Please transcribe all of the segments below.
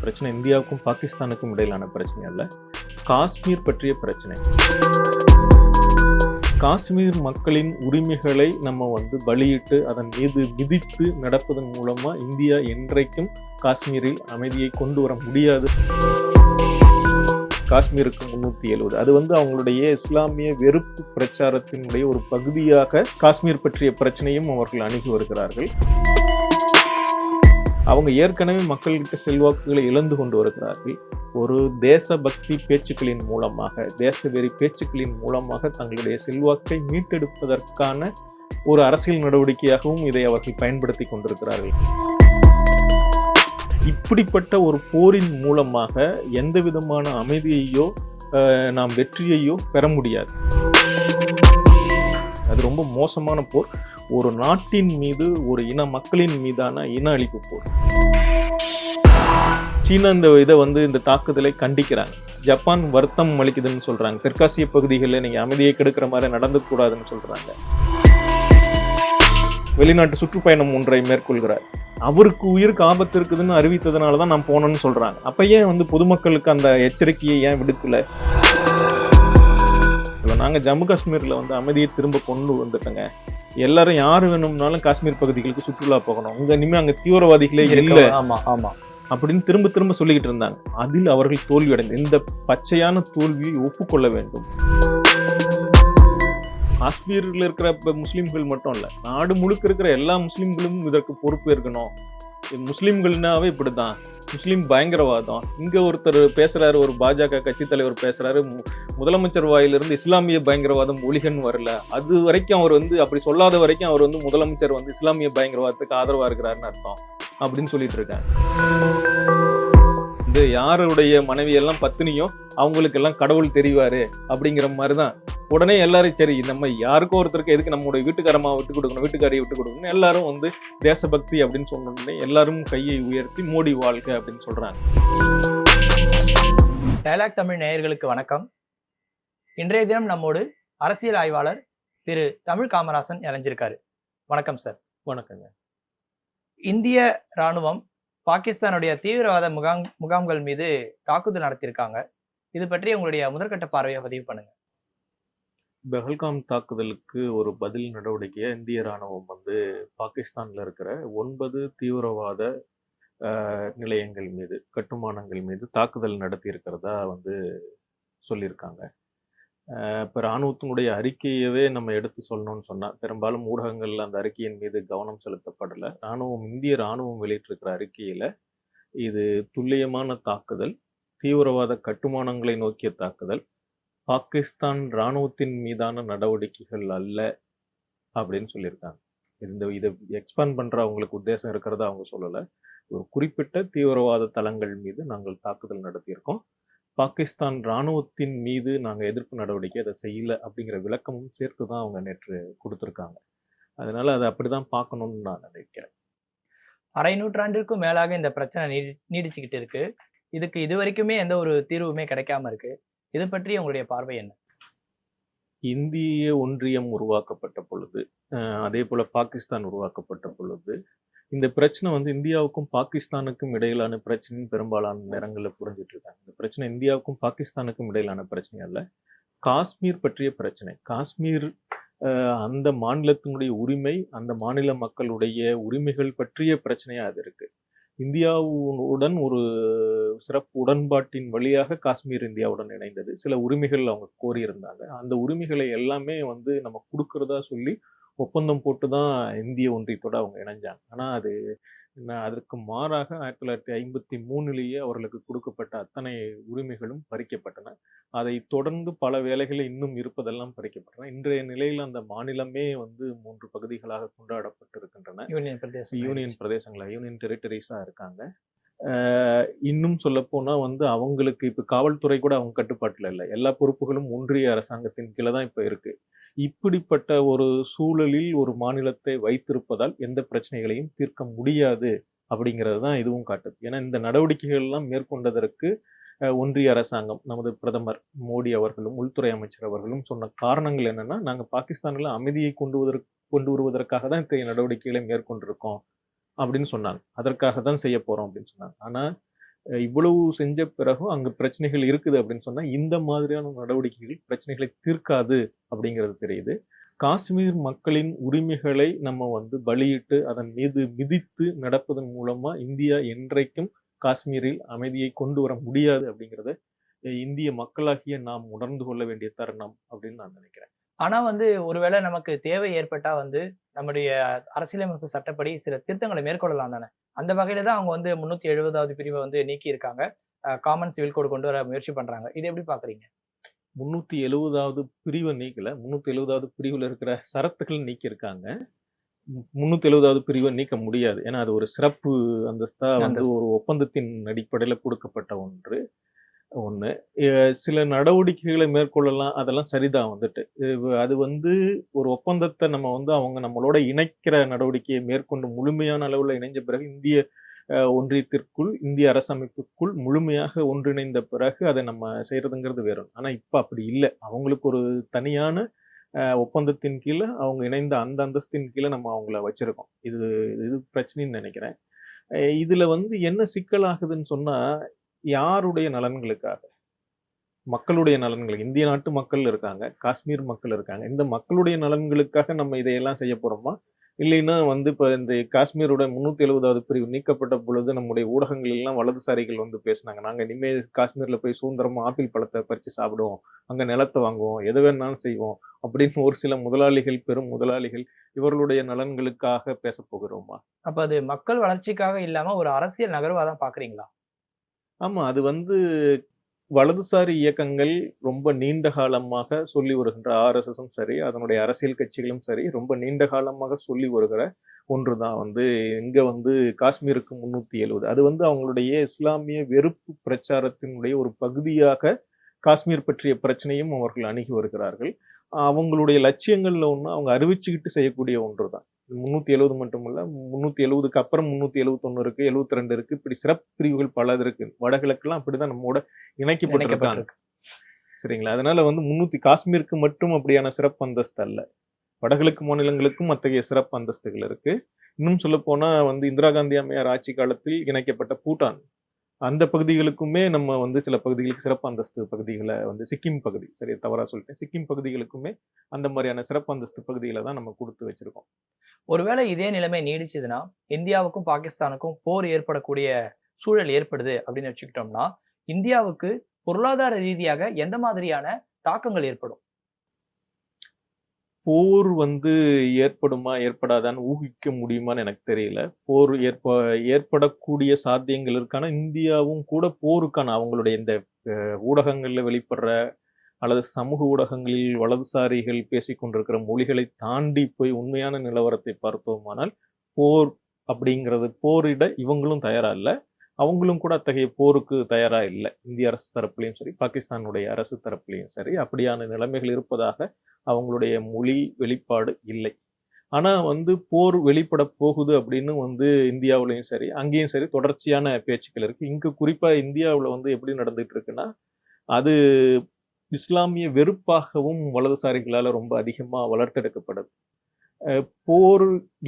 பிரச்சனை இந்தியாவுக்கும் பாகிஸ்தானுக்கும் இடையிலான பிரச்சனை அல்ல, காஷ்மீர் பற்றிய பிரச்சனை. காஷ்மீர் மக்களின் உரிமைகளை நம்ம பலியிட்டு அதன் மீது விதித்து நடப்பதன் மூலமா இந்தியா என்றைக்கும் காஷ்மீரில் அமைதியை கொண்டு வர முடியாது. காஷ்மீருக்கு 370 அது அவங்களுடைய இஸ்லாமிய வெறுப்பு பிரச்சாரத்தினுடைய ஒரு பகுதியாக காஷ்மீர் பற்றிய பிரச்சனையும் அவர்கள் அணுகி வருகிறார்கள். அவங்க ஏற்கனவே மக்கள்கிட்ட செல்வாக்குகளை இழந்து கொண்டு வருகிறார்கள். ஒரு தேசபக்தி பேச்சுக்களின் மூலமாக, தேசவெறி பேச்சுக்களின் மூலமாக தங்களுடைய செல்வாக்கை மீட்டெடுப்பதற்கான ஒரு அரசியல் நடவடிக்கையாகவும் இதை அவர்கள் பயன்படுத்தி கொண்டிருக்கிறார்கள். இப்படிப்பட்ட ஒரு போரின் மூலமாக எந்த விதமான அமைதியையோ நாம் வெற்றியையோ பெற முடியாது. அது ரொம்ப மோசமான போர். ஒரு நாட்டின் மீது, ஒரு மக்களின் மீதான இன அழிப்பு போர். சீனா இந்த தாக்குதலை கண்டிக்கிறாங்க. ஜப்பான் வருத்தம் அளிக்குதுன்னு சொல்றாங்க. தெற்காசிய பகுதிகளில் நீங்க அமைதியை கெடுக்கிற மாதிரி நடந்துக்கூடாதுன்னு சொல்றாங்க. வெளிநாட்டு சுற்றுப்பயணம் ஒன்றை மேற்கொள்கிறார். அவருக்கு உயிருக்கு ஆபத்து இருக்குதுன்னு அறிவித்ததுனால தான் நான் போனேன்னு சொல்றாங்க. அப்ப ஏன் பொதுமக்களுக்கு அந்த எச்சரிக்கையை ஏன் விடுக்கல? நாங்க ஜம்மு காஷ்மீர்ல அமைதியை திரும்ப கொண்டு வந்துட்டோங்க. எல்லாரும் யாரு வேணும்னாலும் காஷ்மீர் பகுதிகளுக்கு சுற்றுலா போகணும். இனிமே அங்க தீவிரவாதிகளே இல்லை அப்படின்னு திரும்ப திரும்ப சொல்லிக்கிட்டு இருந்தாங்க. அதில் அவர்கள் தோல்வி அடைந்து இந்த பச்சையான தோல்வியை ஒப்புக்கொள்ள வேண்டும். காஷ்மீரில் இருக்கிற முஸ்லீம்கள் மட்டும் இல்லை, நாடு முழுக்க இருக்கிற எல்லா முஸ்லீம்களும் இதற்கு பொறுப்பு இருக்கணும். முஸ்லீம்கள்னாவே இப்படிதான், முஸ்லீம் பயங்கரவாதம். இங்க ஒருத்தர் பேசுறாரு, ஒரு பாஜக கட்சி தலைவர் பேசுறாரு, முதலமைச்சர் வாயிலிருந்து இஸ்லாமிய பயங்கரவாதம் ஒழிகன் வரல. அது வரைக்கும் அவர் அப்படி சொல்லாத வரைக்கும் அவர் முதலமைச்சர் இஸ்லாமிய பயங்கரவாதத்துக்கு ஆதரவா இருக்கிறாருன்னு அர்த்தம் அப்படின்னு சொல்லிட்டு இருக்காங்க. யாருடைய மனைவி எல்லாம் பத்தினியும் அவங்களுக்கு எல்லாம் கடவுள் தெரிவாரு அப்படிங்கிற மாதிரிதான். உடனே எல்லாரும் சரி, நம்ம யாருக்கோ ஒருத்தருக்கு எதுக்கு நம்மளுடைய வீட்டுக்காரமா விட்டு கொடுக்கணும், வீட்டுக்காரியை விட்டு கொடுக்கணும், எல்லாரும் தேசபக்தி அப்படின்னு சொன்னோடனே எல்லாரும் கையை உயர்த்தி மோடி வாழ்க்கை அப்படின்னு சொல்றாங்க. டயலாக் தமிழ் நேயர்களுக்கு வணக்கம். இன்றைய தினம் நம்மோடு அரசியல் ஆய்வாளர் திரு தமிழ் காமராசன் இணைஞ்சிருக்காரு. வணக்கம் சார். வணக்கங்க. இந்திய ராணுவம் பாகிஸ்தானுடைய தீவிரவாத முகாம்கள் மீது தாக்குதல் நடத்தியிருக்காங்க. இது பற்றி உங்களுடைய முதற்கட்ட பார்வையை பதிவு பண்ணுங்க. பெஹல்காம் தாக்குதலுக்கு ஒரு பதில் நடவடிக்கையா இந்திய ராணுவம் பாகிஸ்தான்ல இருக்கிற 9 தீவிரவாத நிலையங்கள் மீது, கட்டுமானங்கள் மீது தாக்குதல் நடத்தி இருக்கிறதா சொல்லியிருக்காங்க. இப்போ இராணுவத்தினுடைய அறிக்கையவே நம்ம எடுத்து சொல்லணும்னு சொன்னால், பெரும்பாலும் ஊடகங்கள் அந்த அறிக்கையின் மீது கவனம் செலுத்தப்படலை. இந்திய இராணுவம் வெளியிட்டிருக்கிற அறிக்கையில் இது துல்லியமான தாக்குதல், தீவிரவாத கட்டுமானங்களை நோக்கிய தாக்குதல், பாகிஸ்தான் இராணுவத்தின் மீதான நடவடிக்கைகள் அல்ல அப்படின்னு சொல்லியிருக்காங்க. இதை எக்ஸ்பேண்ட் பண்ணுற அவங்களுக்கு உத்தேசம் இருக்கிறதா அவங்க சொல்லலை. ஒரு குறிப்பிட்ட தீவிரவாத தளங்கள் மீது நாங்கள் தாக்குதல் நடத்தியிருக்கோம், பாகிஸ்தான் இராணுவத்தின் மீது நாங்கள் எதிர்ப்பு நடவடிக்கை அதை செய்யலை அப்படிங்கிற விளக்கமும் சேர்த்து தான் அவங்க நேற்று கொடுத்துருக்காங்க. அதனால அதை அப்படிதான் பார்க்கணும்னு நான் நினைக்கிறேன். அரை நூற்றாண்டிற்கும் மேலாக இந்த பிரச்சனை நீடிச்சுக்கிட்டு இருக்கு. இதுக்கு இது வரைக்குமே எந்த ஒரு தீர்வுமே கிடைக்காம இருக்கு. இது பற்றி உங்களுடைய பார்வை என்ன? இந்திய ஒன்றியம் உருவாக்கப்பட்ட பொழுது, அதே போல பாகிஸ்தான் உருவாக்கப்பட்ட பொழுது, இந்த பிரச்சனை இந்தியாவுக்கும் பாகிஸ்தானுக்கும் இடையிலான பிரச்சனைன்னு பெரும்பாலான நேரங்களில் புரிஞ்சிட்டு இருக்காங்க. இந்த பிரச்சனை இந்தியாவுக்கும் பாகிஸ்தானுக்கும் இடையிலான பிரச்சனை அல்ல, காஷ்மீர் பற்றிய பிரச்சனை. காஷ்மீர் அந்த மாநிலத்தினுடைய உரிமை, அந்த மாநில மக்களுடைய உரிமைகள் பற்றிய பிரச்சனையா அது இருக்கு. இந்தியாவுடன் ஒரு சிறப்பு உடன்பாட்டின் வழியாக காஷ்மீர் இந்தியாவுடன் இணைந்தது. சில உரிமைகள் அவங்க கோரியிருந்தாங்க. அந்த உரிமைகளை எல்லாமே நம்ம கொடுக்கறதா சொல்லி ஒப்பந்தம் போட்டு தான் இந்திய ஒன்றியத்தோட அவங்க இணைஞ்சாங்க. ஆனால் அதற்கு மாறாக 1953 அவர்களுக்கு கொடுக்கப்பட்ட அத்தனை உரிமைகளும் பறிக்கப்பட்டன. அதை தொடர்ந்து பல வேலைகளில் இன்னும் இருப்பதெல்லாம் பறிக்கப்பட்டன. இன்றைய நிலையில் அந்த மாநிலமே 3 பகுதிகளாக கொண்டாடப்பட்டிருக்கின்றன. யூனியன் பிரதேசங்களா, யூனியன் டெரிட்டரிஸா இருக்காங்க. இன்னும் சொல்ல போனா அவங்களுக்கு இப்ப காவல்துறை கூட அவங்க கட்டுப்பாட்டுல இல்லை. எல்லா பொறுப்புகளும் ஒன்றிய அரசாங்கத்தின் கீழே தான் இப்ப இருக்கு. இப்படிப்பட்ட ஒரு சூழலில் ஒரு மாநிலத்தை வைத்திருப்பதால் எந்த பிரச்சனைகளையும் தீர்க்க முடியாது அப்படிங்கிறது தான் இதுவும் காட்டுது. ஏன்னா இந்த நடவடிக்கைகள் எல்லாம் மேற்கொண்டதற்கு ஒன்றிய அரசாங்கம், நமது பிரதமர் மோடி அவர்களும் உள்துறை அமைச்சர் அவர்களும் சொன்ன காரணங்கள் என்னன்னா, நாங்கள் பாகிஸ்தானில் அமைதியை கொண்டு வருவதற்காக தான் இத்தகைய நடவடிக்கைகளை மேற்கொண்டிருக்கோம் அப்படின்னு சொன்னாங்க. அதற்காக தான் செய்ய போறோம் அப்படின்னு சொன்னாங்க. ஆனால் இவ்வளவு செஞ்ச பிறகும் அங்க பிரச்சனைகள் இருக்குது அப்படின்னு சொன்னா இந்த மாதிரியான நடவடிக்கைகள் பிரச்சனைகளை தீர்க்காது அப்படிங்கிறது தெரியுது. காஷ்மீர் மக்களின் உரிமைகளை நம்ம வந்து பலியிட்டு அதன் மீது மிதித்து நடப்பதன் மூலமா இந்தியா என்றைக்கும் காஷ்மீரில் அமைதியை கொண்டு வர முடியாது அப்படிங்கிறத இந்திய மக்களாகிய நாம் உணர்ந்து கொள்ள வேண்டிய தருணம் அப்படின்னு நான் நினைக்கிறேன். ஆனா ஒருவேளை நமக்கு தேவை ஏற்பட்டா நம்முடைய அரசியலமைப்பு சட்டப்படி சில திருத்தங்களை மேற்கொள்ளலாம் தானே. அந்த வகையில தான் அவங்க 370வது பிரிவை நீக்கி இருக்காங்க. காமன் சிவில் கோட் கொண்டு வர முயற்சி பண்றாங்க. இதை எப்படி பாக்குறீங்க? 370வது பிரிவை நீக்கல. 370வது பிரிவுல இருக்கிற சரத்துகள் நீக்கியிருக்காங்க. 370வது பிரிவை நீக்க முடியாது. ஏன்னா அது ஒரு சிறப்பு அந்தஸ்தா வந்து ஒரு ஒப்பந்தத்தின் அடிப்படையில கொடுக்கப்பட்ட ஒன்று. ஒண்ணு. சில நடவடிக்கைகளை மேற்கொள்ளலாம். அதெல்லாம் சரிதான் வந்துட்டு. அது வந்து ஒரு ஒப்பந்தத்த நம்ம வந்து அவங்க நம்மளோட இணைக்கிற நடவடிக்கையை மேற்கொண்டு முழுமையான அளவுல இணைஞ்ச பிறகு இந்திய ஒன்றியத்திற்குள், இந்திய அரசமைப்புக்குள் முழுமையாக ஒன்றிணைந்த பிறகு அத நம்ம செய்றதுங்கிறது வேற ஒண்ணு. ஆனா இப்ப அப்படி இல்ல. அவங்களுக்கு ஒரு தனியான ஒப்பந்தத்தின் கீழ அவங்க இணைந்த அந்த அந்தஸ்தின் கீழ நம்ம அவங்கள வச்சிருக்கோம். இது இது பிரச்சனைன்னு நெனைக்கிறேன். இதுல வந்து என்ன சிக்கல் ஆகுதுன்னு சொன்னா, யாருடைய நலன்களுக்காக? மக்களுடைய நலன்களுக்கு. இந்திய நாட்டு மக்கள் இருக்காங்க. காஷ்மீர் மக்கள் இருக்காங்க. இந்த மக்களுடைய நலன்களுக்காக நம்ம இதையெல்லாம் செய்ய போறோமா? இல்லைன்னா வந்து இப்ப இந்த காஷ்மீரோட 370வது பிரிவு நீக்கப்பட்ட பொழுது நம்முடைய ஊடகங்கள் எல்லாம் வலதுசாரிகள் வந்து பேசினாங்க. நாங்க இனிமே காஷ்மீர்ல போய் சுதந்திரமா ஆப்பிள் பழத்த பறிச்சு சாப்பிடுவோம். அங்க நிலத்த வாங்குவோம். எது வேணாலும் செய்வோம். அப்படின்னு ஒரு சில முதலாளிகள், பெரும் முதலாளிகள் இவர்களுடைய நலன்களுக்காக பேசப் போகிறோமா? அப்ப அது மக்கள் வளர்ச்சிக்காக இல்லாம ஒரு அரசியல் நகர்வா தான் பாக்குறீங்களா? ஆமா. அது வந்து வலதுசாரி இயக்கங்கள் ரொம்ப நீண்ட காலமாக சொல்லி வருகின்ற ஆர்எஸ்எஸும் சரி, அதனுடைய அரசியல் கட்சிகளும் சரி, ரொம்ப நீண்ட காலமாக சொல்லி வருகிற ஒன்றுதான் வந்து இங்க வந்து காஷ்மீருக்கு 370. அது வந்து அவங்களுடைய இஸ்லாமிய வெறுப்பு பிரச்சாரத்தினுடைய ஒரு பகுதியாக காஷ்மீர் பற்றிய பிரச்சனையும் அவர்கள் அணுகி வருகிறார்கள். அவங்களுடைய லட்சியங்கள்ல ஒண்ணு அவங்க அறிவிச்சுக்கிட்டு செய்யக்கூடிய ஒன்றுதான். 370 மட்டுமல்ல, 370க்கு அப்புறம் 371 இருக்கு, 72 இருக்கு. இப்படி சிறப்பு பிரிவுகள் பல இருக்கு. வடகிழக்குலாம் அப்படிதான் நம்மோட இணைக்கப்பட்டிருக்காங்க. சரிங்களா? அதனால வந்து காஷ்மீருக்கு மட்டும் அப்படியான சிறப்பு அந்தஸ்து அல்ல. வடகிழக்கு மாநிலங்களுக்கும் அத்தகைய சிறப்பு அந்தஸ்துகள் இருக்கு. இன்னும் சொல்லப்போனா வந்து இந்திரா காந்தி அம்மையார் ஆட்சி காலத்தில் இணைக்கப்பட்ட பூட்டான், அந்த பகுதிகளுக்குமே நம்ம வந்து சில பகுதிகளுக்கு சிறப்பு அந்தஸ்து பகுதிகளை வந்து சிக்கிம் பகுதி, சரி தவறா சொல்லிட்டேன். சிக்கிம் பகுதிகளுக்குமே அந்த மாதிரியான சிறப்பு அந்தஸ்து பகுதிகளை தான் நம்ம கொடுத்து வச்சிருக்கோம். ஒருவேளை இதே நிலைமை நீடிச்சதுன்னா, இந்தியாவுக்கும் பாகிஸ்தானுக்கும் போர் ஏற்படக்கூடிய சூழல் ஏற்படுது அப்படின்னு வச்சுக்கிட்டோம்னா, இந்தியாவுக்கு பொருளாதார ரீதியாக எந்த மாதிரியான தாக்கங்கள் ஏற்படும்? போர் வந்து ஏற்படுமா, ஏற்படாதான்னு ஊகிக்க முடியுமான்னு எனக்கு தெரியல. போர் ஏற்படக்கூடிய சாத்தியங்கள் இருக்கு. ஆனா இந்தியாவும் கூட போருக்கான அவங்களுடைய இந்த ஊடகங்கள்ல வெளிப்படுற அல்லது சமூக ஊடகங்களில் வலதுசாரிகள் பேசிக் கொண்டிருக்கிற மொழிகளை தாண்டி போய் உண்மையான நிலவரத்தை பார்த்தோமானால், போர் அப்படிங்கிறது போரிட இவங்களும் தயாரா இல்ல. அவங்களும் கூட அத்தகைய போருக்கு தயாரா இல்ல. இந்திய அரசு தரப்புலயும் சரி, பாகிஸ்தானுடைய அரசு தரப்புலயும் சரி, அப்படியான நிலைமைகள் இருப்பதாக அவங்களுடைய மொழி வெளிப்பாடு இல்லை. ஆனா வந்து போர் வெளிப்பட போகுது அப்படின்னு வந்து இந்தியாவுலயும் சரி, அங்கேயும் சரி தொடர்ச்சியான பேச்சுக்கள் இருக்கு. இங்க குறிப்பா இந்தியாவுல வந்து எப்படி நடந்துட்டு இருக்குன்னா, அது இஸ்லாமிய வெறுப்பாகவும் வலதுசாரிகளால ரொம்ப அதிகமா வளர்த்தெடுக்கப்படுது. போர்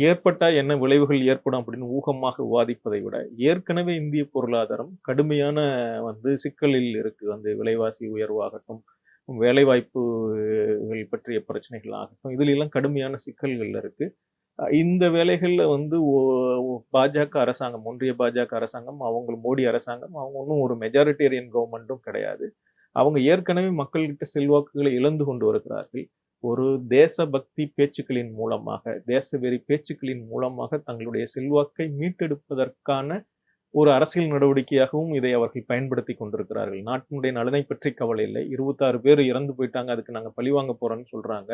ஏற்பட்டா என்ன விளைவுகள் ஏற்படும் அப்படின்னு ஊகமாக விவாதிப்பதை விட, ஏற்கனவே இந்திய பொருளாதாரம் கடுமையான வந்து சிக்கலில் இருக்கு. வந்து விலைவாசி உயர்வாகட்டும், வேலைவாய்ப்புகள் பற்றிய பிரச்சனைகள் ஆகட்டும், இதுல எல்லாம் கடுமையான சிக்கல்கள் இருக்கு. இந்த வேலைகள்ல வந்து பாஜக அரசாங்கம், ஒன்றிய பாஜக அரசாங்கம், அவங்க மோடி அரசாங்கம், அவங்க ஒன்றும் ஒரு மெஜாரிட்டேரியன் கவர்மெண்ட்டும் கிடையாது. அவங்க ஏற்கனவே மக்கள்கிட்ட செல்வாக்குகளை இழந்து கொண்டு வருகிறார்கள். ஒரு தேசபக்தி பேச்சுக்களின் மூலமாக, தேசவெறி பேச்சுக்களின் மூலமாக தங்களுடைய செல்வாக்கை மீட்டெடுப்பதற்கான ஒரு அரசியல் நடவடிக்கையாகவும் இதை அவர்கள் பயன்படுத்தி கொண்டிருக்கிறார்கள். நாட்டினுடைய நலனை பற்றி கவலை இல்லை. 26 பேர் இறந்து போயிட்டாங்க, அதுக்கு நாங்க பழிவாங்க போறோம்னு சொல்றாங்க.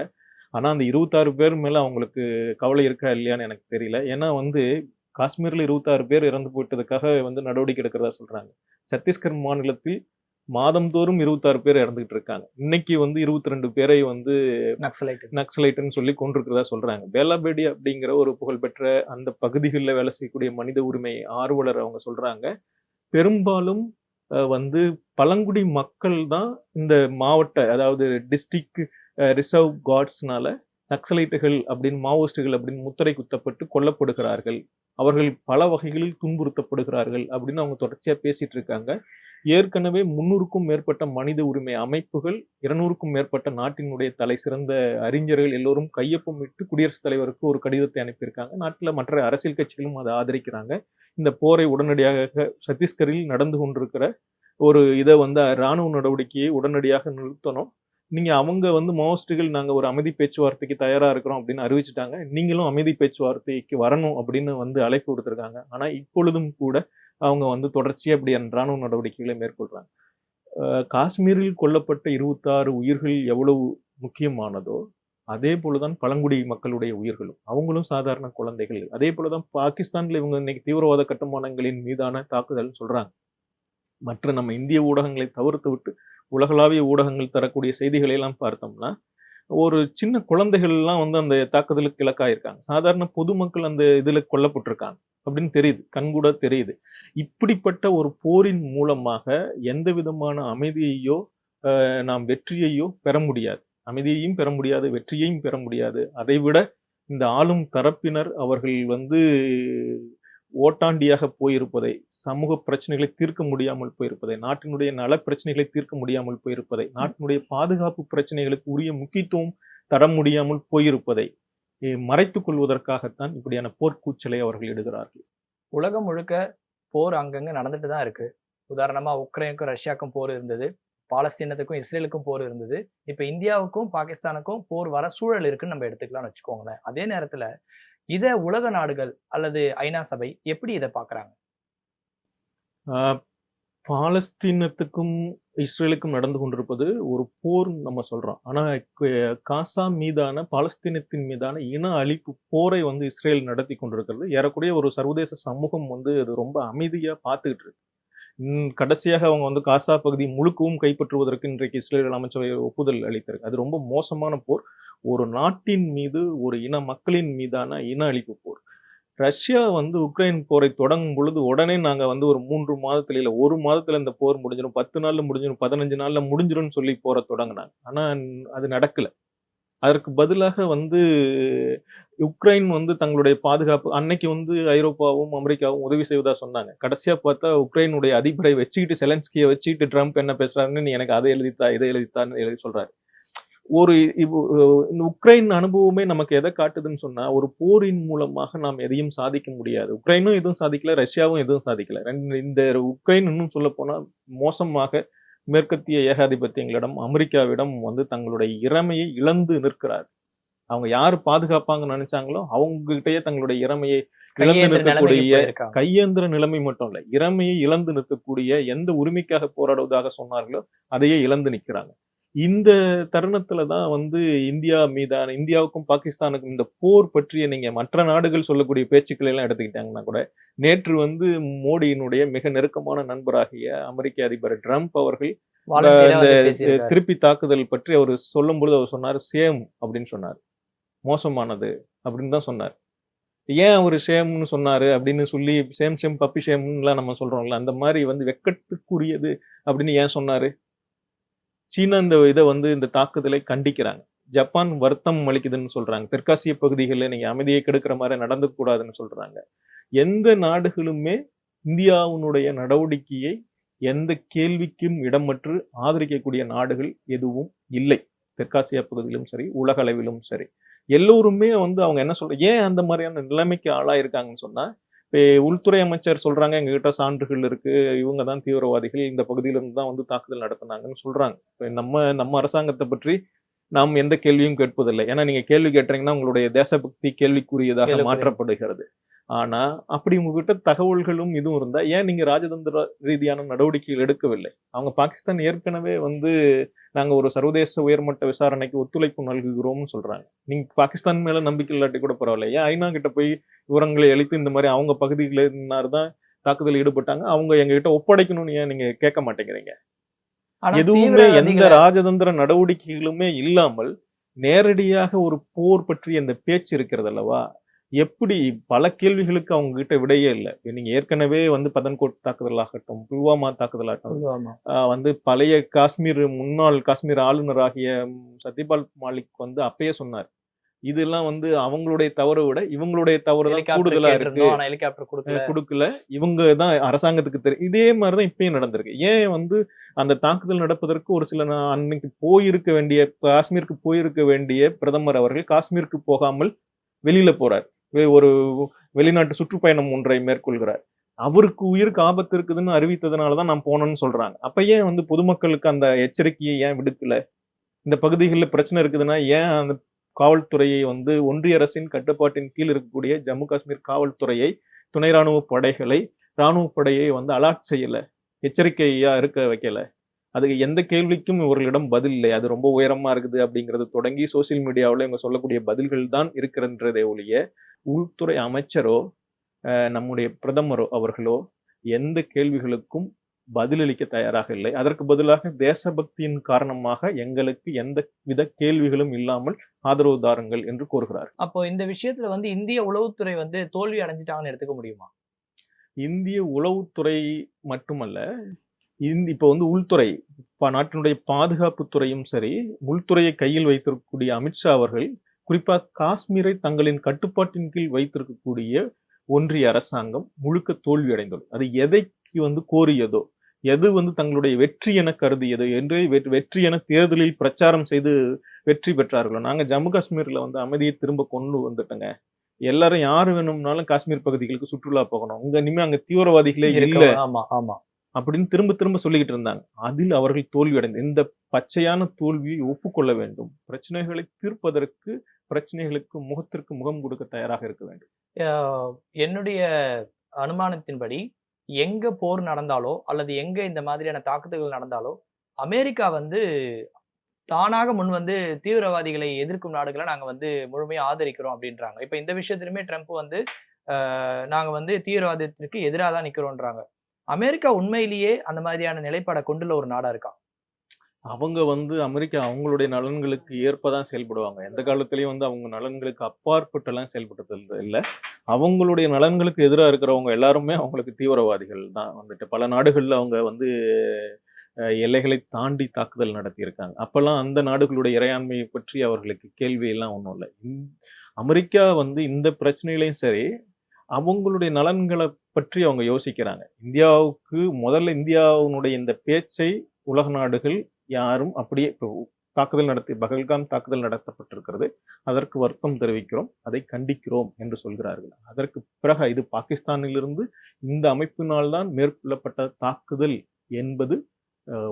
ஆனா அந்த 26 பேர் மேல அவங்களுக்கு கவலை இருக்கா இல்லையான்னு எனக்கு தெரியல. ஏன்னா வந்து காஷ்மீர்ல 26 பேர் இறந்து போயிட்டதுக்காக வந்து நடவடிக்கை எடுக்கிறதா சொல்றாங்க. சத்தீஸ்கர் மாநிலத்தில் மாதம்தோறும் 26 பேர் இறந்துகிட்டு இருக்காங்க. இன்னைக்கு வந்து 22 பேரை வந்து நக்சலைட்னு சொல்லி கொண்டிருக்கிறதா சொல்றாங்க. பேலாபேடி அப்படிங்கிற ஒரு புகழ்பெற்ற அந்த பகுதிகளில் வேலை செய்யக்கூடிய மனித உரிமை ஆர்வலர் அவங்க சொல்றாங்க, பெரும்பாலும் வந்து பழங்குடி மக்கள் தான் இந்த மாவட்ட, அதாவது டிஸ்ட்ரிக்ட் ரிசர்வ் கார்ட்ஸ்னால நக்சலைட்டுகள் அப்படின்னு மாவோயிஸ்டுகள் அப்படின்னு முத்திரை குத்தப்பட்டு கொல்லப்படுகிறார்கள், அவர்கள் பல வகைகளில் துன்புறுத்தப்படுகிறார்கள் அப்படின்னு அவங்க தொடர்ச்சியா பேசிட்டு இருக்காங்க. ஏற்கனவே 300க்கும் மேற்பட்ட மனித உரிமை அமைப்புகள், 200க்கும் மேற்பட்ட நாட்டினுடைய தலை சிறந்த அறிஞர்கள் எல்லோரும் கையொப்பமிட்டு குடியரசுத் தலைவருக்கு ஒரு கடிதத்தை அனுப்பியிருக்காங்க. நாட்டில் மற்ற அரசியல் கட்சிகளும் அதை ஆதரிக்கிறாங்க. இந்த போரை உடனடியாக சத்தீஸ்கரில் நடந்து கொண்டிருக்கிற ஒரு இதை வந்து இராணுவ நடவடிக்கையை உடனடியாக நிறுத்தணும். நீங்க அவங்க வந்து மாவோயிஸ்டுகள் நாங்க ஒரு அமைதி பேச்சுவார்த்தைக்கு தயாரா இருக்கிறோம் அப்படின்னு அறிவிச்சிட்டாங்க. நீங்களும் அமைதி பேச்சுவார்த்தைக்கு வரணும் அப்படின்னு வந்து அழைப்பு விடுத்திருக்காங்க. ஆனா இப்பொழுதும் கூட அவங்க வந்து தொடர்ச்சியா இப்படி ராணுவ நடவடிக்கைகளை மேற்கொள்றாங்க. காஷ்மீரில் கொல்லப்பட்ட 26 உயிர்கள் எவ்வளவு முக்கியமானதோ அதே போலதான் பழங்குடி மக்களுடைய உயிர்களும். அவங்களும் சாதாரண குழந்தைகள். அதே போலதான் பாகிஸ்தான்ல இவங்க இன்னைக்கு தீவிரவாத கட்டுமானங்களின் மீதான தாக்குதல் சொல்றாங்க. மற்ற நம்ம இந்திய ஊடகங்களை தவிர்த்து விட்டு உலகளாவிய ஊடகங்கள் தரக்கூடிய செய்திகளை எல்லாம் பார்த்தோம்னா, ஒரு சின்ன குழந்தைகள் எல்லாம் வந்து அந்த தாக்குதலுக்கு இலக்காயிருக்காங்க. சாதாரண பொதுமக்கள் அந்த இதுல கொல்லப்பட்டிருக்காங்க அப்படின்னு தெரியுது, கண்கூட தெரியுது. இப்படிப்பட்ட ஒரு போரின் மூலமாக எந்த விதமான அமைதியையோ நாம் வெற்றியையோ பெற முடியாது. அமைதியையும் பெற முடியாது, வெற்றியையும் பெற முடியாது. அதைவிட இந்த ஆளும் தரப்பினர் அவர்கள் வந்து ஓட்டாண்டியாக போயிருப்பதை, சமூக பிரச்சனைகளை தீர்க்க முடியாமல் போயிருப்பதை, நாட்டினுடைய நல பிரச்சனைகளை தீர்க்க முடியாமல் போயிருப்பதை, நாட்டினுடைய பாதுகாப்பு பிரச்சனைகளுக்கு உரிய முக்கியத்துவம் தர முடியாமல் போயிருப்பதை மறைத்துக் கொள்வதற்காகத்தான் இப்படியான போர்க்கூச்சலை அவர்கள் இடுகிறார்கள். உலகம் முழுக்க போர் அங்கங்க நடந்துட்டு தான் இருக்கு. உதாரணமா உக்ரைனுக்கும் ரஷ்யாவுக்கும் போர் இருந்தது, பாலஸ்தீனத்துக்கும் இஸ்ரேலுக்கும் போர் இருந்தது. இப்ப இந்தியாவுக்கும் பாகிஸ்தானுக்கும் போர் வர சூழல் இருக்குன்னு நம்ம எடுத்துக்கலாம்னு வச்சுக்கோங்களேன். அதே நேரத்துல இத உலக நாடுகள் அல்லது ஐநா சபை எப்படி இதை பாக்குறாங்க? பாலஸ்தீனத்துக்கும் இஸ்ரேலுக்கும் நடந்து கொண்டிருப்பது ஒரு போர் நம்ம சொல்றோம். ஆனா காசா மீதான, பாலஸ்தீனத்தின் மீதான இன அழிப்பு போரை வந்து இஸ்ரேல் நடத்தி கொண்டிருக்கிறது. ஏறக்குறைய ஒரு சர்வதேச சமூகம் வந்து அது ரொம்ப அமைதியா பார்த்துக்கிட்டு இருக்கு. கடைசியாக அவங்க வந்து காசா பகுதி முழுக்கவும் கைப்பற்றுவதற்கு இன்றைக்கு இஸ்ரேல் அமைச்சரவை ஒப்புதல் அளித்திருக்கு. அது ரொம்ப மோசமான போர். ஒரு நாட்டின் மீது, ஒரு இன மக்களின் மீதான இன அழிப்பு போர். ரஷ்யா வந்து உக்ரைன் போரை தொடங்கும் பொழுது உடனே நாங்க வந்து ஒரு 3 மாதத்துல இல்ல 1 மாதத்துல இந்த போர் முடிஞ்சிடும், 10 நாள்ல முடிஞ்சிடும், 15 நாள்ல முடிஞ்சிரும்னு சொல்லி போரை தொடங்கினாங்க. ஆனா அது நடக்கல. அதற்கு பதிலாக வந்து உக்ரைன் வந்து தங்களுடைய பாதுகாப்பு அன்னைக்கு வந்து ஐரோப்பாவும் அமெரிக்காவும் உதவி செய்வதா சொன்னாங்க. கடைசியா பார்த்தா உக்ரைனுடைய அதிபரை வச்சுக்கிட்டு, செலன்ஸ்கியை வச்சுக்கிட்டு ட்ரம்ப் என்ன பேசுறாருன்னு, நீ எனக்கு அதை எழுதித்தா இதை எழுதித்தான்னு எழுதி சொல்றாரு. ஒரு இந்த உக்ரைன் அனுபவமே நமக்கு எதை காட்டுதுன்னு சொன்னா, ஒரு போரின் மூலமாக நாம் எதையும் சாதிக்க முடியாது. உக்ரைனும் எதுவும் சாதிக்கல, ரஷ்யாவும் எதுவும் சாதிக்கல. இந்த உக்ரைன் இன்னும் சொல்ல போனா மோசமாக மேற்கத்திய ஏகாதிபத்தியங்களிடம், அமெரிக்காவிடம் வந்து தங்களுடைய இறைமையை இழந்து நிற்கிறார். அவங்க யாரு பாதுகாப்பாங்கன்னு நினைச்சாங்களோ அவங்ககிட்டயே தங்களுடைய இறைமையை இழந்து நிற்கக்கூடிய, கையேந்திர நிலைமை மட்டும் இல்ல, இறைமையை இழந்து நிற்கக்கூடிய, எந்த உரிமைக்காக போராடுவதாக சொன்னார்களோ அதையே இழந்து நிற்கிறாங்க. இந்த தருணத்துல தான் வந்து இந்தியாவுக்கும் பாகிஸ்தானுக்கும் இந்த போர் பற்றிய நீங்க மற்ற நாடுகள் சொல்லக்கூடிய பேச்சுக்களை எல்லாம் எடுத்துக்கிட்டாங்கன்னா கூட, நேற்று வந்து மோடியினுடைய மிக நெருக்கமான நண்பராகிய அமெரிக்க அதிபர் ட்ரம்ப் அவர்கள் இந்த திருப்பி தாக்குதல் பற்றி அவர் சொல்லும் பொழுது அவர் சொன்னார், சேம் அப்படின்னு சொன்னார். மோசமானது அப்படின்னு தான் சொன்னார். ஏன் அவர் ஷேம்னு சொன்னாரு அப்படின்னு சொல்லி, சேம் சேம் பப்பி ஷேம்லாம் நம்ம சொல்றோம்ல, அந்த மாதிரி வந்து வெட்கத்துக்குரியது அப்படின்னு ஏன் சொன்னாரு? சீனா இந்த தாக்குதலை கண்டிக்கிறாங்க. ஜப்பான் வருத்தம் அளிக்குதுன்னு சொல்றாங்க. தெற்காசிய பகுதிகளில் நீங்க அமைதியை கெடுக்கிற மாதிரி நடந்து கூடாதுன்னு சொல்றாங்க. எந்த நாடுகளுமே இந்தியாவினுடைய நடவடிக்கையை எந்த கேள்விக்கும் இடமற்று ஆதரிக்கக்கூடிய நாடுகள் எதுவும் இல்லை. தெற்காசிய பகுதியிலும் சரி, உலக அளவிலும் சரி. எல்லோருமே வந்து அவங்க என்ன சொல்றாங்க, ஏன் அந்த மாதிரியான நிலைமைக்கு ஆளாயிருக்காங்கன்னு சொன்னா, உள்துறை அமைச்சர் சொல்றாங்க, எங்ககிட்ட சான்றுகள் இருக்கு, இவங்க தான் தீவிரவாதிகள், இந்த பகுதியில இருந்து தான் வந்து தாக்குதல் நடத்தினாங்கன்னு சொல்றாங்க. நம்ம அரசாங்கத்தை பற்றி நாம் எந்த கேள்வியும் கேட்பதில்லை. ஏன்னா நீங்க கேள்வி கேட்டீங்கன்னா உங்களுடைய தேசபக்தி கேள்விக்குரியதாக மாற்றப்படுகிறது. ஆனா அப்படி உங்ககிட்ட தகவல்களும் இதுவும் இருந்தா ஏன் நீங்க ராஜதந்திர ரீதியான நடவடிக்கைகள் எடுக்கவில்லை? அவங்க பாகிஸ்தான் ஏற்கனவே வந்து நாங்க ஒரு சர்வதேச உயர்மட்ட விசாரணைக்கு ஒத்துழைப்பு நல்குகிறோம்னு சொல்றாங்க. நீங்க பாகிஸ்தான் மேல நம்பிக்கை இல்லாட்டி கூட பரவாயில்ல, ஏன் ஐநா கிட்ட போய் விவரங்களை அளித்து இந்த மாதிரி அவங்க பகுதிகளினார்தான் தாக்குதல் ஈடுபட்டாங்க, அவங்க எங்க கிட்ட ஒப்படைக்கணும்னு ஏன் நீங்க கேட்க மாட்டேங்கிறீங்க? எதுவுமே எந்த ராஜதந்திர நடவடிக்கைகளுமே இல்லாமல் நேரடியாக ஒரு போர் பற்றி அந்த பேச்சு இருக்கிறது அல்லவா? எப்படி பல கேள்விகளுக்கு அவங்க கிட்ட விடையே இல்லை. நீங்க ஏற்கனவே வந்து பதன்கோட் தாக்குதல் ஆகட்டும், புல்வாமா தாக்குதல் ஆகட்டும், வந்து பழைய முன்னாள் காஷ்மீர் ஆளுநர் ஆகிய சத்யபால் மாலிக் வந்து அப்பயே சொன்னார், இதெல்லாம் வந்து அவங்களுடைய தவறை விட இவங்களுடைய தவறு தான் ஹெலிகாப்டர் கூடுதலா இருக்கு, கேட்டிருந்தோம் ஆனா ஹெலிகாப்டர் கொடுக்கல. கொடுக்கல. இவங்க தான் அரசாங்கத்துக்கு தெரியும். இதே மாதிரி தான் இப்பயும் நடந்திருக்கு. ஏன் வந்து அந்த தாக்குதல் நடப்பதற்கு ஒரு சில அன்னைக்கு போயிருக்க வேண்டிய, காஷ்மீருக்கு போயிருக்க வேண்டிய பிரதமர் அவர்கள் காஷ்மீருக்கு போகாமல் வெளியில போறார். ஒரு வெளிநாட்டு சுற்றுப்பயணம் ஒன்றை மேற்கொள்கிறார். அவருக்கு உயிருக்கு ஆபத்து இருக்குதுன்னு அறிவித்ததுனால தான் நான் போனேன்னு சொல்றாங்க. அப்ப ஏன் வந்து பொதுமக்களுக்கு அந்த எச்சரிக்கையை ஏன் விடுக்கல? இந்த பகுதிகளில் பிரச்சனை இருக்குதுன்னா ஏன் அந்த காவல்துறையை வந்து ஒன்றிய அரசின் கட்டுப்பாட்டின் கீழ் இருக்கக்கூடிய ஜம்மு காஷ்மீர் காவல்துறையை, துணை ராணுவ படைகளை, ராணுவ படையை வந்து அலர்ட் செய்யல, எச்சரிக்கையா இருக்க வைக்கல? அதுக்கு எந்த கேள்விக்கும் இவர்களிடம் பதில் இல்லை. அது ரொம்ப உயரமா இருக்குது அப்படிங்கிறது தொடங்கி சோசியல் மீடியாவில் இவங்க சொல்லக்கூடிய பதில்கள் தான் இருக்கிறன்றதே ஒழிய, உள்துறை அமைச்சரோ நம்முடைய பிரதமரோ அவர்களோ எந்த கேள்விகளுக்கும் பதிலளிக்க தயாராக இல்லை. அதற்கு பதிலாக தேசபக்தியின் காரணமாக எங்களுக்கு எந்த வித கேள்விகளும் இல்லாமல் ஆதரவு தாருங்கள் என்று கோருகிறார். அப்போ இந்த விஷயத்துல வந்து இந்திய உளவுத்துறை வந்து தோல்வி அடைஞ்சிட்டாங்கன்னு எடுத்துக்க முடியுமா? இந்திய உளவுத்துறை மட்டுமல்ல, இப்போ வந்து உள்துறை, நாட்டினுடைய பாதுகாப்பு துறையும் சரி, உள்துறையை கையில் வைத்திருக்கக்கூடிய அமித்ஷா அவர்கள் குறிப்பாக காஷ்மீரை தங்களின் கட்டுப்பாட்டின் கீழ் வைத்திருக்கக்கூடிய ஒன்றிய அரசாங்கம் முழுக்க தோல்வி அடைந்துள்ளது. அது எதைக்கு வந்து கோரியதோ, எது வந்து தங்களுடைய வெற்றி என கருதியதோ என்று வெற்றி என தேர்தலில் பிரச்சாரம் செய்து வெற்றி பெற்றார்களோ, நாங்க ஜம்மு காஷ்மீர்ல வந்து அமைதியை திரும்ப கொண்டு வந்துட்டோங்க, எல்லாரும் யாரு வேணும்னாலும் காஷ்மீர் பகுதிகளுக்கு சுற்றுலா போகணும், இனிமே அங்க தீவிரவாதிகளே இல்லை அப்படின்னு திரும்ப திரும்ப சொல்லிக்கிட்டு இருந்தாங்க. அதில் அவர்கள் தோல்வி அடைந்து, இந்த பச்சையான தோல்வியை ஒப்புக்கொள்ள வேண்டும். பிரச்சனைகளை தீர்ப்பதற்கு பிரச்சனைகளுக்கு முகத்திற்கு முகம் கொடுக்க தயாராக இருக்க வேண்டும். என்னுடைய அனுமானத்தின்படி எங்க போர் நடந்தாலோ அல்லது எங்க இந்த மாதிரியான தாக்குதல்கள் நடந்தாலோ அமெரிக்கா வந்து தானாக முன் வந்து தீவிரவாதிகளை எதிர்க்கும் நாடுகளை நாங்க வந்து முழுமையா ஆதரிக்கிறோம் அப்படின்றாங்க. இப்ப இந்த விஷயத்திலுமே ட்ரம்ப் வந்து நாங்க வந்து தீவிரவாதத்திற்கு எதிராக தான் நிக்கிறோம்ன்றாங்க. அமெரிக்கா உண்மையிலேயே அந்த மாதிரியான நிலைப்பாடை கொண்டுள்ள ஒரு நாடா இருக்கா? அவங்க வந்து அமெரிக்கா அவங்களுடைய நலன்களுக்கு ஏற்பதான் செயல்படுவாங்க. எந்த காலத்திலயும் வந்து அவங்க நலன்களுக்கு அப்பாற்பட்டெல்லாம் செயல்படுறது இல்லை. அவங்களுடைய நலன்களுக்கு எதிராக இருக்கிறவங்க எல்லாருமே அவங்களுக்கு தீவிரவாதிகள் தான். வந்துட்டு பல நாடுகள்ல அவங்க வந்து எல்லைகளை தாண்டி தாக்குதல் நடத்தியிருக்காங்க. அப்பெல்லாம் அந்த நாடுகளுடைய இறையாண்மையை பற்றி அவர்களுக்கு கேள்வி எல்லாம் ஒன்றும் இல்லை. அமெரிக்கா வந்து இந்த பிரச்சனையிலையும் சரி, அவங்களுடைய நலன்களை பற்றி அவங்க யோசிக்கிறாங்க. இந்தியாவுக்கு முதல்ல இந்தியாவுடைய இந்த பேச்சை உலக நாடுகள் யாரும் அப்படியே, இப்போ பகல்காம் தாக்குதல் நடத்தப்பட்டிருக்கிறது, அதற்கு வருத்தம் தெரிவிக்கிறோம், அதை கண்டிக்கிறோம் என்று சொல்கிறார்கள். அதற்கு பிறகு இது பாகிஸ்தானிலிருந்து இந்த அமைப்பினால்தான் மேற்கொள்ளப்பட்ட தாக்குதல் என்பது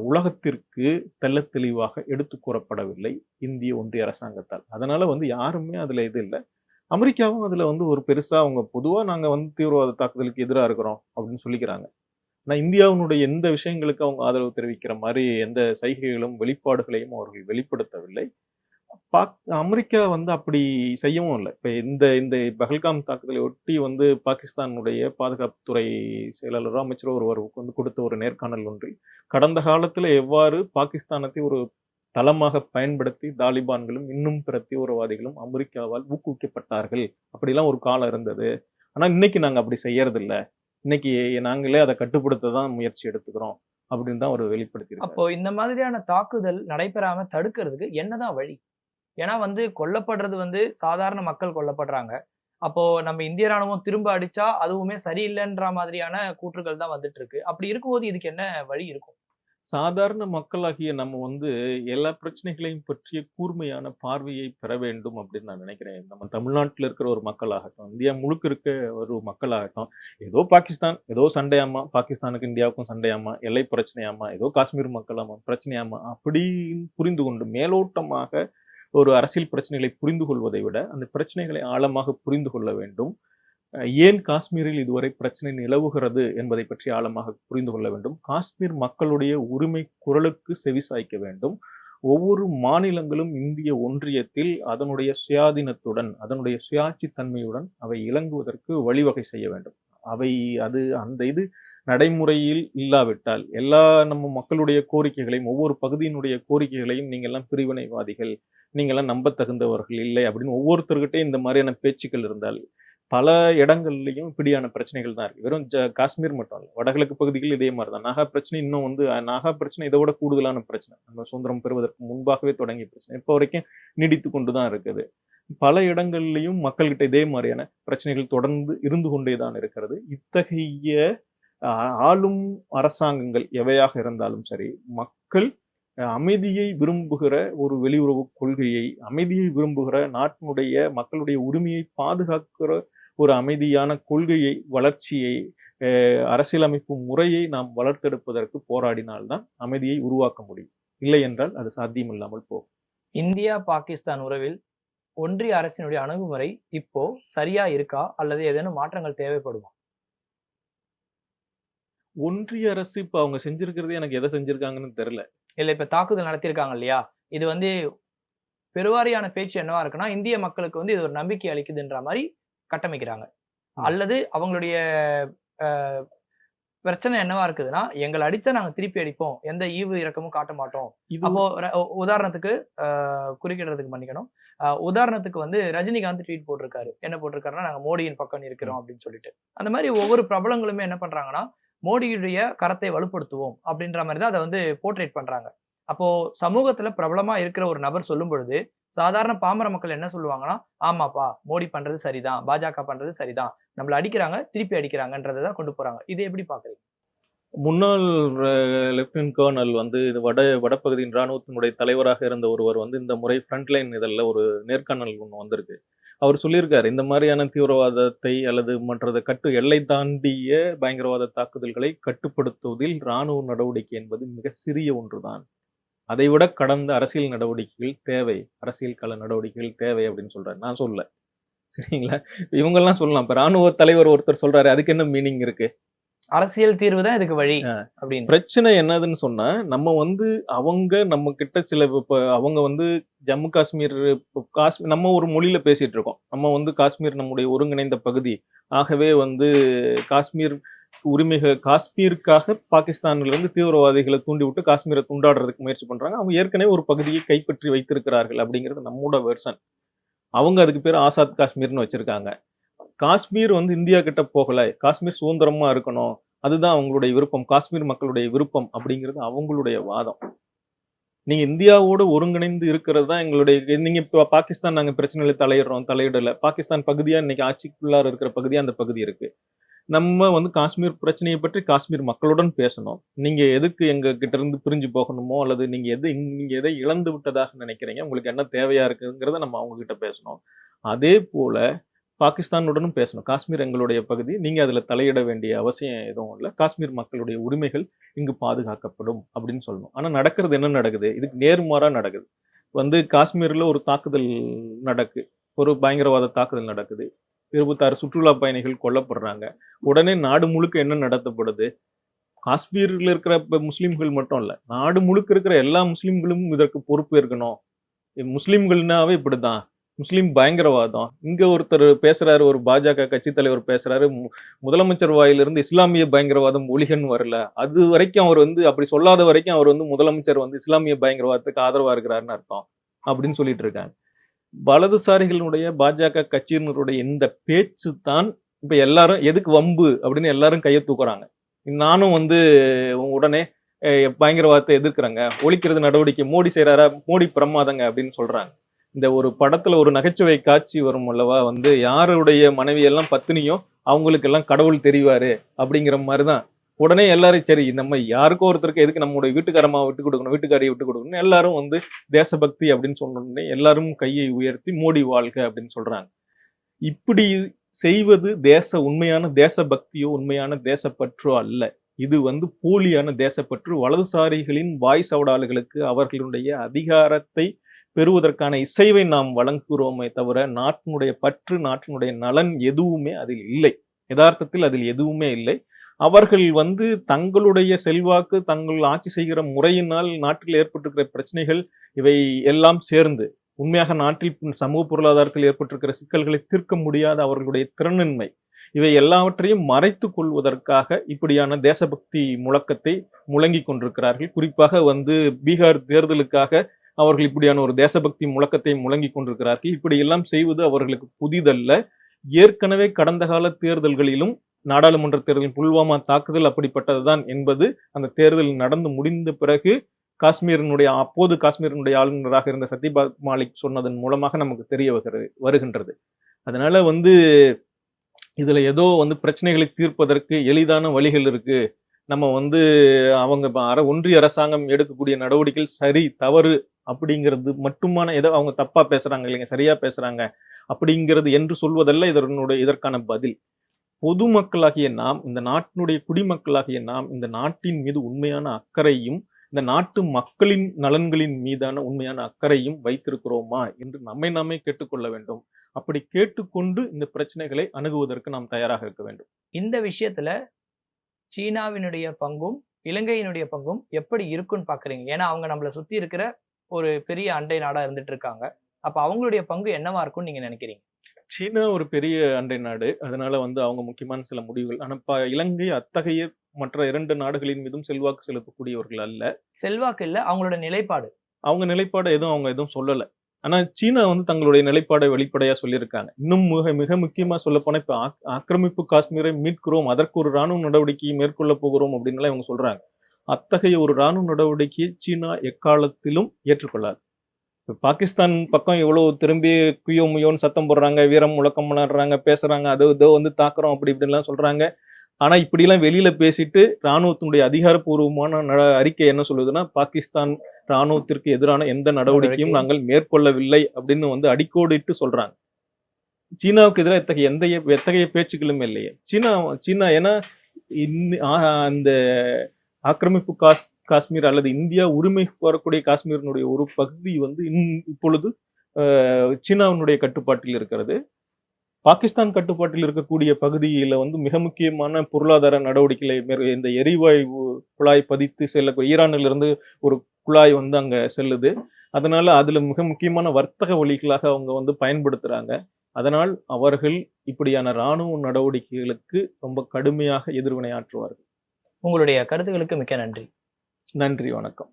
உலகத்திற்கு தெள்ள தெளிவாக எடுத்து கூறப்படவில்லை இந்திய ஒன்றிய அரசாங்கத்தால். அதனால வந்து யாருமே அதுல இது இல்லை. அமெரிக்காவும் அதுல வந்து ஒரு பெருசா அவங்க பொதுவா நாங்க வந்து தீவிரவாத தாக்குதலுக்கு எதிராக இருக்கிறோம் அப்படின்னு சொல்லிக்கிறாங்க. ஆனா இந்தியாவினுடைய எந்த விஷயங்களுக்கு அவங்க ஆதரவு தெரிவிக்கிற மாதிரி எந்த சைகைகளும் வெளிப்பாடுகளையும் அவர்கள் வெளிப்படுத்தவில்லை. அமெரிக்கா வந்து அப்படி செய்யவும் இல்லை. இப்ப இந்த இந்த பஹல்காம் தாக்குதலை ஒட்டி வந்து பாகிஸ்தானுடைய பாதுகாப்புத்துறை செயலாளரோ அமைச்சரோ ஒருவருக்கு வந்து கொடுத்த ஒரு நேர்காணல் ஒன்றில் கடந்த காலத்துல எவ்வாறு பாகிஸ்தானத்தை ஒரு தளமாக பயன்படுத்தி தாலிபான்களும் இன்னும் பிற தீவிரவாதிகளும் அமெரிக்காவால் ஊக்குவிக்கப்பட்டார்கள், அப்படிலாம் ஒரு காலம் இருந்தது. ஆனா இன்னைக்கு நாங்க அப்படி செய்யறது இல்லை, இன்னைக்கு நாங்களே அதை கட்டுப்படுத்த தான் முயற்சி எடுத்துக்கிறோம் அப்படின்னு தான் ஒரு வெளிப்படுத்தி. அப்போ இந்த மாதிரியான தாக்குதல் நடைபெறாம தடுக்கிறதுக்கு என்னதான் வழி? ஏன்னா வந்து கொல்லப்படுறது வந்து சாதாரண மக்கள் கொல்லப்படுறாங்க. அப்போ நம்ம இந்திய ராணுவம் திரும்ப அடிச்சா அதுவுமே சரியில்லைன்ற மாதிரியான கூற்றுகள் தான் வந்துட்டு இருக்கு. அப்படி இருக்கும்போது இதுக்கு என்ன வழி இருக்கும்? சாதாரண மக்களாகிய நம்ம வந்து எல்லா பிரச்சனைகளையும் பற்றிய கூர்மையான பார்வையை பெற வேண்டும் அப்படின்னு நான் நினைக்கிறேன். நம்ம தமிழ்நாட்டில் இருக்கிற ஒரு மக்களாகட்டும், இந்தியா முழுக்க இருக்க ஒரு மக்களாகட்டும், ஏதோ பாகிஸ்தான் ஏதோ சண்டையாமா, பாகிஸ்தானுக்கு இந்தியாவுக்கும் சண்டையாமா, எல்லை பிரச்சனையாமா, ஏதோ காஷ்மீர் மக்களாமா பிரச்சனையாமா அப்படின்னு புரிந்து கொண்டு மேலோட்டமாக ஒரு அரசியல் பிரச்சனைகளை புரிந்து கொள்வதை விட அந்த பிரச்சனைகளை ஆழமாக புரிந்து கொள்ள வேண்டும். ஏன் காஷ்மீரில் இதுவரை பிரச்சனை நிலவுகிறது என்பதை பற்றி ஆழமாக புரிந்து கொள்ள வேண்டும். காஷ்மீர் மக்களுடைய உரிமை குரலுக்கு செவிசாய்க்க வேண்டும். ஒவ்வொரு மாநிலங்களும் இந்திய ஒன்றியத்தில் அதனுடைய சுயாதீனத்துடன், அதனுடைய சுயாட்சி தன்மையுடன் அவை இலங்குவதற்கு வழிவகை செய்ய வேண்டும். அவை அது அந்த இது நடைமுறையில் இல்லாவிட்டால் எல்லா நம்ம மக்களுடைய கோரிக்கைகளையும் ஒவ்வொரு பகுதியினுடைய கோரிக்கைகளையும் நீங்கள்லாம் பிரிவினைவாதிகள், நீங்கள்லாம் நம்பத்தகுந்தவர்கள் இல்லை அப்படின்னு ஒவ்வொருத்தர்கிட்டையும் இந்த மாதிரியான பேச்சுக்கள் இருந்தால் பல இடங்கள்லையும் இப்படியான பிரச்சனைகள் தான் இருக்கு. வெறும் காஷ்மீர் மட்டும் இல்லை, வடகிழக்கு பகுதிகள் இதே மாதிரி தான். நாகா பிரச்சனை இன்னும் வந்து நாகா பிரச்சனை இதை விட கூடுதலான பிரச்சனை. நம்ம சுதந்திரம் பெறுவதற்கு முன்பாகவே தொடங்கிய பிரச்சனை இப்போ வரைக்கும் நீடித்து கொண்டு தான் இருக்குது. பல இடங்கள்லையும் மக்கள்கிட்ட இதே மாதிரியான பிரச்சனைகள் தொடர்ந்து இருந்து கொண்டே தான் இருக்கிறது. இத்தகைய ஆளும் அரசாங்கங்கள் எவையாக இருந்தாலும் சரி, மக்கள் அமைதியை விரும்புகிற ஒரு வெளியுறவு கொள்கையை, அமைதியை விரும்புகிற நாட்டினுடைய மக்களுடைய உரிமையை பாதுகாக்கிற ஒரு அமைதியான கொள்கையை, வளர்ச்சியை, அரசியலமைப்பு முறையை நாம் வளர்த்தெடுப்பதற்கு போராடினால்தான் அமைதியை உருவாக்க முடியும். இல்லை என்றால் அது சாத்தியம் இல்லாமல் போகும். இந்தியா பாகிஸ்தான் உறவில் ஒன்றிய அரசினுடைய அணுகுமுறை இப்போ சரியா இருக்கா அல்லது ஏதேனும் மாற்றங்கள் தேவைப்படுமா? ஒன்றிய அரசு இப்ப அவங்க செஞ்சிருக்கிறதே எனக்கு எதை செஞ்சிருக்காங்கன்னு தெரியல. இல்ல இப்ப தாக்குதல் நடத்தியிருக்காங்க இல்லையா? இது வந்து பெருவாரியான பேச்சு என்னவா இருக்குன்னா, இந்திய மக்களுக்கு வந்து இது ஒரு நம்பிக்கை அளிக்குதுன்ற மாரி கட்டமைக்கிறாங்க. அல்லது அவங்களுடைய அ பிரச்சனை என்னவா இருக்குதுன்னா, எங்கள அடிச்சா நாங்க திருப்பி அடிப்போம். எந்த ஈவு இரக்கமும் காட்ட மாட்டோம். இது அப்போ உதாரணத்துக்கு குறுக்கிடுறதுக்கு மன்னிக்கணும். உதாரணத்துக்கு வந்து ரஜினிகாந்த் ட்வீட் போட்டிருக்காரு. என்ன போட்டிருக்காருன்னா, நாங்க மோடியின் பக்கம் இருக்கிறோம் அப்படின்னு சொல்லிட்டு. அந்த மாரி ஒவ்வொரு பிரபலங்களுமே என்ன பண்றாங்கன்னா, மோடியுடைய கரத்தை வலுப்படுத்துவோம் அப்படின்ற மாரி தான் அத வந்து போர்ட்ரேட் பண்றாங்க. அப்போ சமூகத்துல பிரபலமா இருக்கிற ஒரு நபர் சொல்லும் பொழுது, சாதாரண பாமர மக்கள் என்ன சொல்லுவாங்கன்னா, ஆமாப்பா மோடி பண்றது சரிதான். பாஜக பண்றது சரிதான். நம்மள அடிக்கிறாங்க, திருப்பி அடிக்கிறாங்கன்றத தான் கொண்டு போறாங்க. இத எப்படி பார்க்குறீங்க? முன்னாள் லெப்டினன்ட் கர்னல் வந்து இது வடபகுதியின் ராணுவத்தினுடைய தலைவராக இருந்த ஒருவர் வந்து இந்த முறை ஃப்ரண்ட்லைன் இதழில் ஒரு நேர்காணல் ஒன்று வந்திருக்கு. அவர் சொல்லியிருக்காரு, இந்த மாதிரியான தீவிரவாதத்தை அல்லது மற்றது எல்லை தாண்டிய பயங்கரவாத தாக்குதல்களை கட்டுப்படுத்துவதில் இராணுவ நடவடிக்கை என்பது மிக சிறிய ஒன்றுதான். அதைவிட கடந்த அரசியல் நடவடிக்கைகள் தேவை, அரசியல் கள நடவடிக்கைகள் தேவை அப்படின்னு சொல்றாரு. நான் சொல்லல, சரிங்களா? இவங்கெல்லாம் சொல்லலாம். இப்ப ராணுவ தலைவர் ஒருத்தர் சொல்றாரு, அதுக்கு என்ன மீனிங் இருக்கு? அரசியல் தீர்வு தான் இதுக்கு வழி அப்படின்னு. பிரச்சனை என்னதுன்னு சொன்னா, நம்ம வந்து அவங்க நம்ம கிட்ட சில இப்ப அவங்க வந்து ஜம்மு காஷ்மீர் நம்ம ஒரு மொழியில பேசிட்டு இருக்கோம். நம்ம வந்து காஷ்மீர் நம்முடைய ஒருங்கிணைந்த பகுதி. ஆகவே வந்து காஷ்மீர் காஷ்மீருக்காக பாகிஸ்தான்ல இருந்து தீவிரவாதிகளை தூண்டிவிட்டு காஷ்மீரை துண்டாடுறதுக்கு முயற்சி பண்றாங்க. அவங்க ஏற்கனவே ஒரு பகுதியை கைப்பற்றி வைத்திருக்கிறார்கள் அப்படிங்கிறது நம்மோட வெர்ஷன். அவங்க அதுக்கு பேர் ஆசாத் காஷ்மீர்னு வச்சிருக்காங்க. காஷ்மீர் வந்து இந்தியா கிட்ட போகல, காஷ்மீர் சுதந்திரமா இருக்கணும், அதுதான் அவங்களுடைய விருப்பம், காஷ்மீர் மக்களுடைய விருப்பம் அப்படிங்கிறது அவங்களுடைய வாதம். நீங்க இந்தியாவோடு ஒருங்கிணைந்து இருக்கிறது தான் எங்களுடைய. நீங்க இப்போ பாகிஸ்தான் நாங்க பிரச்சனைகளை தலையிடல. பாகிஸ்தான் பகுதியா இன்னைக்கு ஆட்சிக்குள்ளார இருக்கிற பகுதியா அந்த பகுதி இருக்கு. நம்ம வந்து காஷ்மீர் பிரச்சனையை பற்றி காஷ்மீர் மக்களுடன் பேசணும். நீங்க எதுக்கு எங்க கிட்ட இருந்து பிரிஞ்சு போகணுமோ அல்லது நீங்க எதை இழந்து விட்டதாக நினைக்கிறீங்க, உங்களுக்கு என்ன தேவையா இருக்குங்கிறத நம்ம அவங்க கிட்ட பேசணும். அதே போல பாகிஸ்தானுடனும் பேசணும். காஷ்மீர் எங்களுடைய பகுதி, நீங்க அதுல தலையிட வேண்டிய அவசியம் எதுவும் இல்லை, காஷ்மீர் மக்களுடைய உரிமைகள் இங்கு பாதுகாக்கப்படும் அப்படின்னு சொல்லணும். ஆனா நடக்கிறது என்ன நடக்குது? இதுக்கு நேர்மாறா நடக்குது. வந்து காஷ்மீர்ல ஒரு தாக்குதல் ஒரு பயங்கரவாத தாக்குதல் நடக்குது. 26 சுற்றுலா பயணிகள் கொல்லப்படுறாங்க. உடனே நாடு முழுக்க என்ன நடத்தப்படுது? காஷ்மீரில் இருக்கிற முஸ்லிம்கள் மட்டும் இல்ல, நாடு முழுக்க இருக்கிற எல்லா முஸ்லிம்களும் இதற்கு பொறுப்பு இருக்கணும். முஸ்லிம்கள்னாவே இப்படிதான், முஸ்லிம் பயங்கரவாதம். இங்க ஒருத்தர் பேசுறாரு, ஒரு பாஜக கட்சி தலைவர் பேசுறாரு, முதலமைச்சர் வாயிலிருந்து இஸ்லாமிய பயங்கரவாதம் ஒழிகன்னு வரல. அது வரைக்கும் அவர் வந்து அப்படி சொல்லாத வரைக்கும் அவர் வந்து முதலமைச்சர் வந்து இஸ்லாமிய பயங்கரவாதத்துக்கு ஆதரவா இருக்கிறாருன்னு அர்த்தம் அப்படின்னு சொல்லிட்டு இருக்காங்க. வலதுசாரிகளுடைய பாஜக கட்சியினருடைய இந்த பேச்சு தான் இப்ப எல்லாரும் எதுக்கு வம்பு அப்படின்னு எல்லாரும் கையை தூக்குறாங்க. நானும் வந்து உடனே பயங்கரவாதத்தை எதிர்க்கிறேங்க, ஒழிக்கிறது நடவடிக்கை மோடி செய்யறாரா, மோடி பிரமாதங்க அப்படின்னு சொல்றாங்க. இந்த ஒரு படத்துல ஒரு நகைச்சுவை காட்சி வரும் அல்லவா, வந்து யாருடைய மனைவி எல்லாம் பத்தினியோ அவங்களுக்கு எல்லாம் கடவுள் தெரிவாரு அப்படிங்கிற மாதிரிதான். உடனே எல்லாரும் சரி நம்ம யாருக்கோ ஒருத்தருக்கு எதுக்கு நம்மளுடைய வீட்டுக்காரமா விட்டு கொடுக்கணும், வீட்டுக்காரியை விட்டு கொடுக்கணும், எல்லாரும் வந்து தேசபக்தி அப்படின்னு சொன்னோடனே எல்லாரும் கையை உயர்த்தி மோடி வாழ்க அப்படின்னு சொல்றாங்க. இப்படி செய்வது உண்மையான தேசபக்தியோ உண்மையான தேசப்பற்றோ அல்ல. இது வந்து போலியான தேசப்பற்று. வலதுசாரிகளின் வாய் சவடாலுகளுக்கு அவர்களுடைய அதிகாரத்தை பெறுவதற்கான இசைவை நாம் வழங்குகிறோமே தவிர நாட்டினுடைய பற்று, நாட்டினுடைய நலன் எதுவுமே அதில் இல்லை. யதார்த்தத்தில் அதில் எதுவுமே இல்லை. அவர்கள் வந்து தங்களுடைய செல்வாக்கு, தங்கள் ஆட்சி செய்கிற முறையினால் நாட்டில் ஏற்பட்டிருக்கிற பிரச்சனைகள் இவை எல்லாம் சேர்ந்து உண்மையாக நாட்டில் சமூக பொருளாதாரத்தில் ஏற்பட்டிருக்கிற சிக்கல்களை தீர்க்க முடியாத அவர்களுடைய திறனின்மை, இவை எல்லாவற்றையும் மறைத்துக் கொள்வதற்காக இப்படியான தேசபக்தி முழக்கத்தை முழங்கிக் கொண்டிருக்கிறார்கள். குறிப்பாக பீகார் தேர்தலுக்காக அவர்கள் இப்படியான ஒரு தேசபக்தி முழக்கத்தை முழங்கிக் கொண்டிருக்கிறார்கள். இப்படியெல்லாம் செய்வது அவர்களுக்கு புதிதல்ல. ஏற்கனவே கடந்த கால தேர்தல்களிலும் நாடாளுமன்ற தேர்தலில் புல்வாமா தாக்குதல் அப்படிப்பட்டதுதான் என்பது அந்த தேர்தல் நடந்து முடிந்த பிறகு அப்போது காஷ்மீரினுடைய ஆளுநராக இருந்த சத்யபால் மாலிக் சொன்னதன் மூலமாக நமக்கு தெரிய வருகின்றது. அதனால இதுல ஏதோ பிரச்சனைகளை தீர்ப்பதற்கு எளிதான வழிகள் இருக்கு. நம்ம அவங்க ஒன்றிய அரசாங்கம் எடுக்கக்கூடிய நடவடிக்கைகள் சரி தவறு அப்படிங்கிறது மட்டுமான ஏதோ அவங்க தப்பா பேசுறாங்க இல்லைங்க, சரியா பேசுறாங்க அப்படிங்கிறது என்று சொல்வதல்ல இதற்கான பதில். பொதுமக்களாகிய நாம், இந்த நாட்டினுடைய குடிமக்களாகிய நாம் இந்த நாட்டின் மீது உண்மையான அக்கறையும் இந்த நாட்டு மக்களின் நலன்களின் மீதான உண்மையான அக்கறையும் வைத்திருக்கிறோமா என்று நம்மை நாமே கேட்டுக்கொள்ள வேண்டும். அப்படி கேட்டுக்கொண்டு இந்த பிரச்சனைகளை அணுகுவதற்கு நாம் தயாராக இருக்க வேண்டும். இந்த விஷயத்துல சீனாவினுடைய பங்கும் இலங்கையினுடைய பங்கும் எப்படி இருக்குன்னு பாக்குறீங்க? ஏன்னா அவங்க நம்மளை சுத்தி இருக்கிற ஒரு பெரிய அண்டை நாடா இருந்துட்டு இருக்காங்க. அப்ப அவங்களுடைய பங்கு என்னவா இருக்கும்னு நீங்க நினைக்கிறீங்க? சீனா ஒரு பெரிய அண்டை நாடு. அதனால அவங்க முக்கியமான சில முடிவுகள். ஆனா இலங்கை அத்தகைய மற்ற 2 நாடுகளின் மீதும் செல்வாக்கு செலுத்தக்கூடியவர்கள் அல்ல. செல்வாக்கு இல்ல, அவங்களோட நிலைப்பாடு. அவங்க நிலைப்பாடு அவங்க எதுவும் சொல்லல. ஆனா சீனா தங்களுடைய நிலைப்பாடை வெளிப்படையா சொல்லியிருக்காங்க. இன்னும் மிக மிக முக்கியமா சொல்லப்போனா இப்ப ஆக்கிரமிப்பு காஷ்மீரை மீட்கிறோம், அதற்கு ஒரு ராணுவ நடவடிக்கையை மேற்கொள்ள போகிறோம் அப்படின்னு இவங்க சொல்றாங்க. அத்தகைய ஒரு ராணுவ நடவடிக்கையை சீனா எக்காலத்திலும் ஏற்றுக்கொள்ளாது. இப்ப பாகிஸ்தான் பக்கம் எவ்வளவு திரும்பி குயோ முயோன்னு சத்தம் போடுறாங்க, வீரம் முழக்கம் பண்ணாடுறாங்க, பேசுறாங்க, அது தாக்குறோம் அப்படி இப்படின்லாம் சொல்றாங்க. ஆனா இப்படிலாம் வெளியில பேசிட்டு ராணுவத்தினுடைய அதிகாரப்பூர்வமான அறிக்கை என்ன சொல்லுதுன்னா, பாகிஸ்தான் ராணுவத்திற்கு எதிரான எந்த நடவடிக்கையும் நாங்கள் மேற்கொள்ளவில்லை அப்படின்னு அடிக்கோடிட்டு சொல்றாங்க. சீனாவுக்கு எதிராக எத்தகைய பேச்சுக்களும் இல்லையே. சீனா ஏன்னா அந்த ஆக்கிரமிப்பு காஷ்மீர் அல்லது இந்தியா உரிமை கோரக்கூடிய காஷ்மீரினுடைய ஒரு பகுதி இப்பொழுது சீனாவினுடைய கட்டுப்பாட்டில் இருக்கிறது. பாகிஸ்தான் கட்டுப்பாட்டில் இருக்கக்கூடிய பகுதியில மிக முக்கியமான பொருளாதார நடவடிக்கைகளை இந்த எரிவாயு குழாய் பதித்து செல்லக்கூடிய ஈரானிலிருந்து ஒரு குழாய் அங்க செல்லுது. அதனால அதுல மிக முக்கியமான வர்த்தக வழிகளாக அவங்க பயன்படுத்துறாங்க. அதனால் அவர்கள் இப்படியான இராணுவ நடவடிக்கைகளுக்கு ரொம்ப கடுமையாக எதிர்வினை ஆற்றுவார்கள். உங்களுடைய கருத்துக்களுக்கு மிக்க நன்றி. நன்றி, வணக்கம்.